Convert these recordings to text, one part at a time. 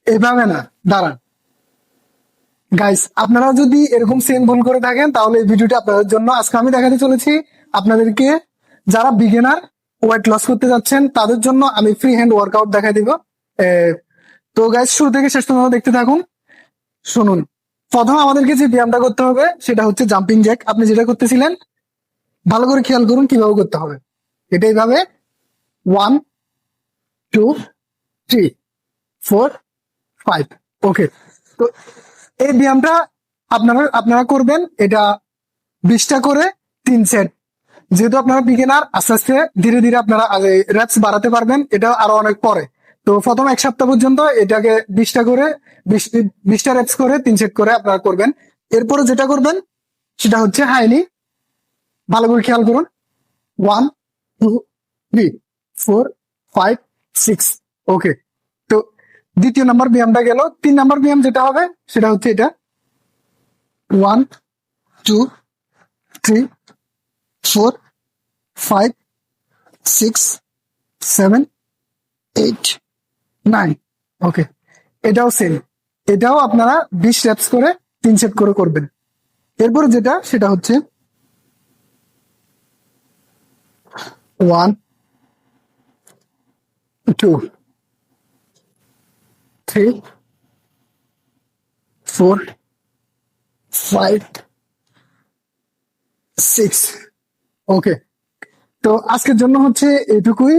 এভাবে না, দাঁড়ান গাইস, আপনারা যদি এরকম সেম ভুল করে থাকেন তাহলে এই ভিডিওটি আপনাদের জন্য। আজকে আমি দেখাতে চলেছি আপনাদেরকে, যারা বিগিনার ওয়েট লস করতে যাচ্ছেন তাদের জন্য আমি ফ্রি হ্যান্ড ওয়ার্কআউট দেখাই দিব। এ, তো গাইস, শুরু থেকে শেষ পর্যন্ত দেখতে থাকুন। শুনুন, প্রথমে আমাদেরকে যে ব্যায়ামটা করতে হবে সেটা হচ্ছে জাম্পিং জ্যাক। আপনি যেটা করতেছিলেন ভালো করে খেয়াল করুন কিভাবে করতে হবে। এটা এইভাবে 1 2 3 4 5। ওকে, তো এই ব্যায়ামটা আপনারা আপনারা করবেন। এটা 20টা করে 3 সেট। যেহেতু আপনারা বিগিনার, আস্তে আস্তে ধীরে ধীরে আপনারা রেপস বাড়াতে পারবেন, এটা আরো অনেক পরে। তো প্রথম 1 সপ্তাহ পর্যন্ত এটাকে 20টা করে 20টা রেপস করে 3 সেট করে আপনারা করবেন। এরপরে যেটা করবেন সেটা হচ্ছে হাইনি। ভালো করে খেয়াল করুন, 1 2 3 4 5 6। ওকে, তো দ্বিতীয় নাম্বার ব্যায়ামটা গেল। 3 নাম্বার ব্যায়াম যেটা হবে সেটা হচ্ছে এটা 1 2 3 4 5 6 7 8 9। ওকে, এটাও সেম। এটাও আপনারা 20 রেপস করে 3 সেট করে করবেন। এরপরে যেটা সেটা হচ্ছে 1 2 3 4 5 6। ওকে, তো আজকের জন্য হচ্ছে এটুকুই।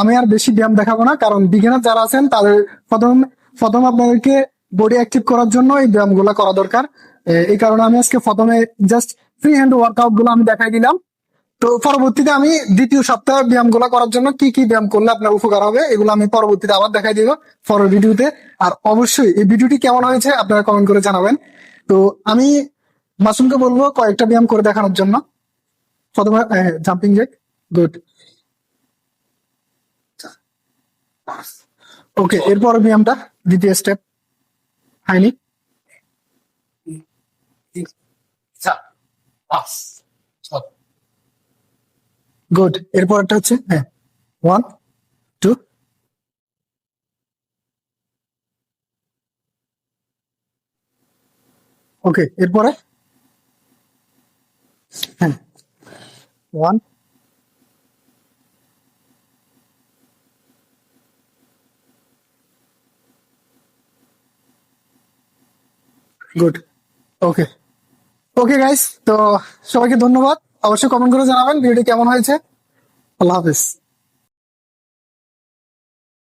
আমি আর বেশি ব্যায়াম দেখাবো না, কারণ বিগিনার যারা আছেন তাদের প্রথম প্রথম আপনাদেরকে বডি অ্যাক্টিভ করার জন্য এই ব্যায়ামগুলো করা দরকার। এই কারণে আমি আজকে প্রথমে জাস্ট ফ্রি হ্যান্ড ওয়ার্কআউট গুলো আমি দেখাই দিলাম। তো পরবর্তীতে আমি দ্বিতীয় সপ্তাহে ব্যায়ামগুলো করার জন্য কি কি ব্যায়াম করলে আপনার উপকার হবে এগুলো আমি পরবর্তীতে আবার দেখাই দিব পরের ভিডিওতে। আর অবশ্যই এই ভিডিওটি কেমন হয়েছে আপনারা কমেন্ট করে জানাবেন। তো আমি মাসুমকে বলবো কয়েকটা ব্যায়াম করে দেখানোর জন্য। প্রথমে জাম্পিং জ্যাক। গুড। ওকে, এরপর ব্যায়ামটা দ্বিতীয় স্টেপ হাইনি। গুড। এরপর একটা হচ্ছে, হ্যাঁ, 1 2। ওকে, এরপরে, হ্যাঁ, 1। গুড। ওকে। ওকে গাইস, তো সবাইকে ধন্যবাদ। অবশ্যই কমেন্ট করে জানাবেন ভিডিওটি কেমন হয়েছে। আল্লাহ হাফিজ।